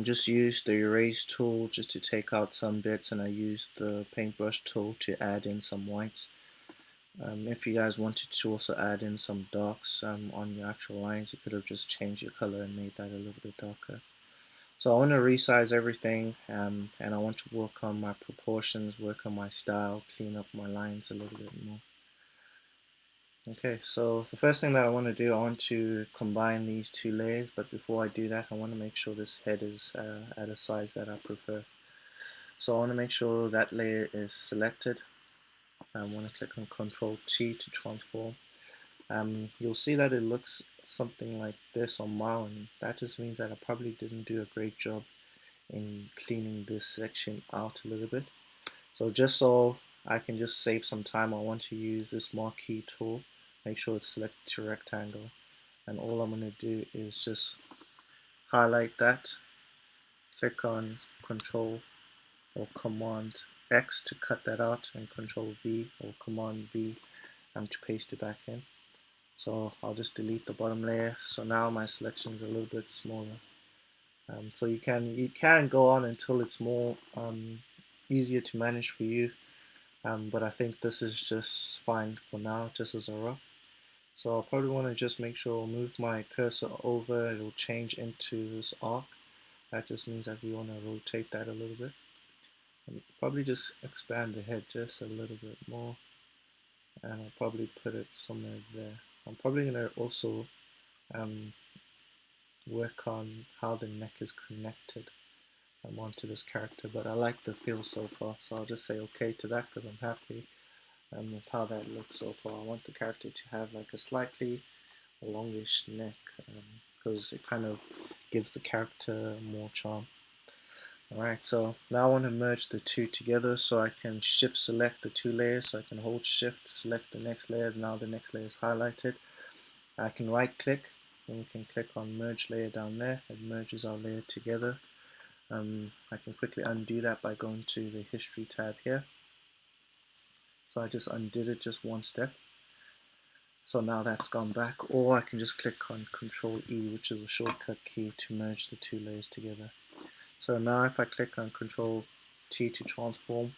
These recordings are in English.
Just used the erase tool just to take out some bits, and I used the paintbrush tool to add in some whites. If you guys wanted to also add in some darks on your actual lines, you could have just changed your color and made that a little bit darker. So I want to resize everything, and I want to work on my proportions, work on my style, clean up my lines a little bit more. Okay, so the first thing that I want to do, I want to combine these two layers, but before I do that, I want to make sure this head is at a size that I prefer. So I want to make sure that layer is selected. I want to click on Ctrl T to transform. You'll see that it looks something like this on my own. That just means that I probably didn't do a great job in cleaning this section out a little bit. So just so I can just save some time, I want to use this marquee tool. Make sure it's selected to rectangle, and all I'm going to do is just highlight that, click on Control or Command X to cut that out, and Control V or Command V to paste it back in. So I'll just delete the bottom layer. So now my selection is a little bit smaller. So you can go on until it's more easier to manage for you, but I think this is just fine for now, just as a rough. So I'll probably want to just make sure I'll move my cursor over, it'll change into this arc. That just means that we want to rotate that a little bit. And probably just expand the head just a little bit more, and I'll probably put it somewhere there. I'm probably going to also work on how the neck is connected onto this character, but I like the feel so far, so I'll just say okay to that because I'm happy with how that looks so far. I want the character to have like a slightly longish neck because it kind of gives the character more charm. Alright, so now I want to merge the two together, so I can shift select the two layers, so I can hold shift, select the next layer. Now the next layer is highlighted. I can right click and we can click on merge layer down there. It merges our layer together. I can quickly undo that by going to the history tab here. So I just undid it just one step. So now that's gone back, or I can just click on Control E, which is a shortcut key to merge the two layers together. So now if I click on Control T to transform,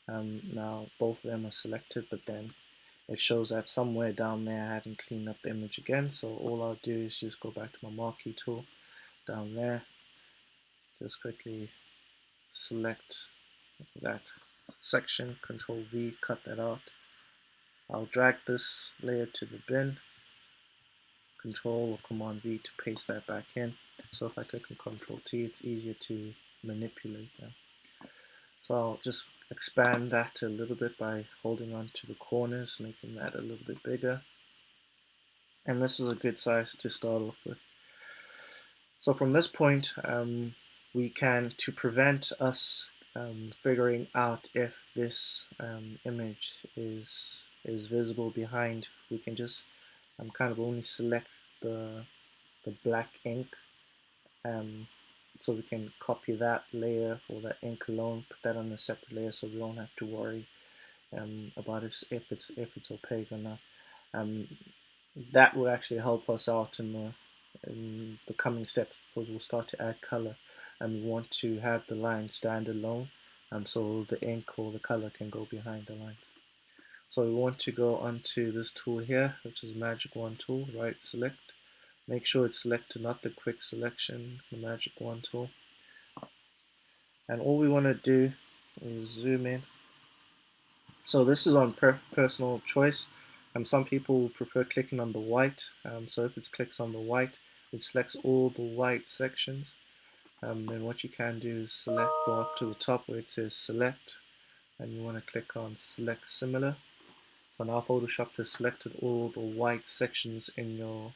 now both of them are selected, but then it shows that somewhere down there I hadn't cleaned up the image again. So all I'll do is just go back to my marquee tool down there, just quickly select that section, Control V, cut that out. I'll drag this layer to the bin, Control or Command V to paste that back in. So if I click on Control T, it's easier to manipulate that. So I'll just expand that a little bit by holding on to the corners, making that a little bit bigger. And this is a good size to start off with. So from this point, we can, to prevent us figuring out if this image is visible behind, we can just kind of only select the black ink, so we can copy that layer or that ink alone, put that on a separate layer, so we don't have to worry about if it's opaque or not. That will actually help us out in the coming steps, because we'll start to add color, and we want to have the line stand alone, so the ink or the color can go behind the line. So we want to go onto this tool here, which is Magic Wand tool, right select. Make sure it's selected, not the quick selection, the Magic Wand tool. And all we want to do is zoom in. So this is on personal choice. Some people prefer clicking on the white. So if it clicks on the white, it selects all the white sections. Then what you can do is select, go up to the top where it says select, and you want to click on select similar. So now Photoshop has selected all the white sections in your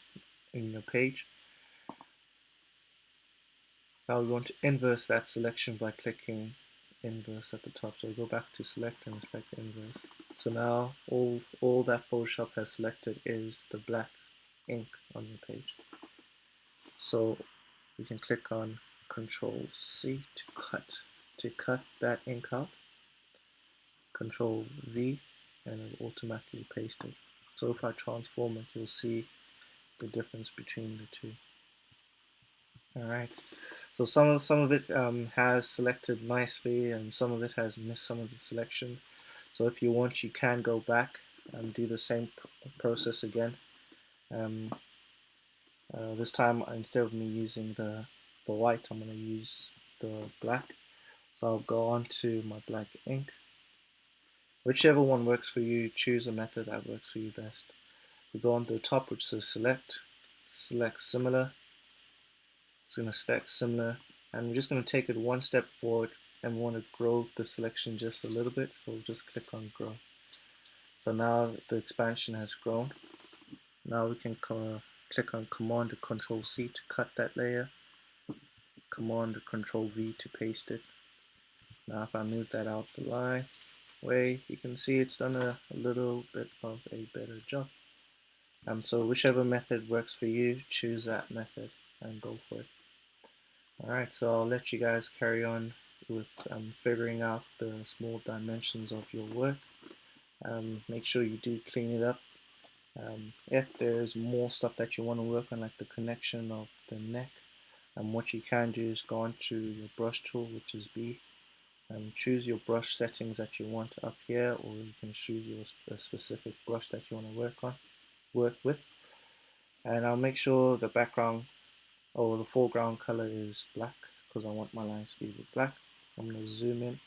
page. Now we want to inverse that selection by clicking inverse at the top. So we go back to select and select inverse. So now all that Photoshop has selected is the black ink on your page. So we can click on Control C to cut that ink out. Control V, and it'll automatically paste it. So if I transform it, you'll see the difference between the two. Alright, So some of it has selected nicely, and some of it has missed some of the selection. So if you want, you can go back and do the same process again. Um, this time, instead of me using the white, I'm going to use the black. So I'll go on to my black ink. Whichever one works for you, choose a method that works for you best. We go on to the top, which says select similar. It's going to select similar, and we're just going to take it one step forward, and we want to grow the selection just a little bit, so we'll just click on grow. So now the expansion has grown. Now we can click on Command or Control C to cut that layer, Command or Control V to paste it. Now if I move that out the way, you can see it's done a little bit of a better job. So whichever method works for you, choose that method and go for it. Alright, so I'll let you guys carry on with figuring out the small dimensions of your work. Make sure you do clean it up. If there's more stuff that you want to work on, like the connection of the neck, what you can do is go on to your brush tool, which is B, and choose your brush settings that you want up here, or you can choose a specific brush that you want to work with. And I'll make sure the background or the foreground color is black, because I want my lines to be with black. I'm going to zoom in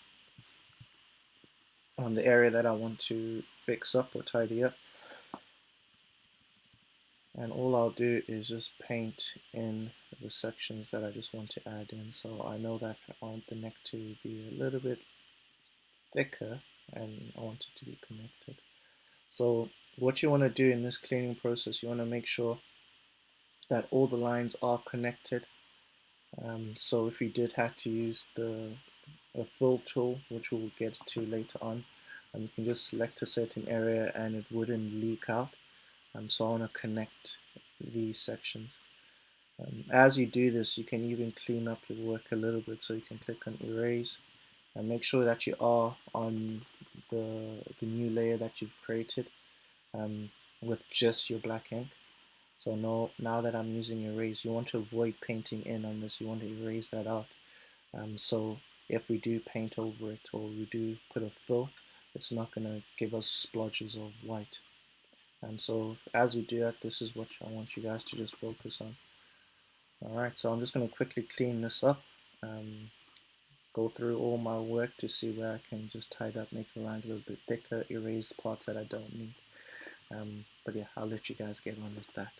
on the area that I want to fix up or tidy up, and all I'll do is just paint in the sections that I just want to add in. So I know that I want the neck to be a little bit thicker, and I want it to be connected. So what you want to do in this cleaning process, you want to make sure that all the lines are connected. So if you did have to use a fill tool, which we'll get to later on, you can just select a certain area and it wouldn't leak out. So I want to connect these sections. As you do this, you can even clean up your work a little bit, so you can click on erase and make sure that you are on the new layer that you've created with just your black ink. So now that I'm using erase, you want to avoid painting in on this, you want to erase that out. So if we do paint over it or we do put a fill, it's not going to give us splotches of white. So as we do that, this is what I want you guys to just focus on. Alright, so I'm just going to quickly clean this up, go through all my work to see where I can just tidy up, make the lines a little bit thicker, erase parts that I don't need. But yeah, I'll let you guys get on with that.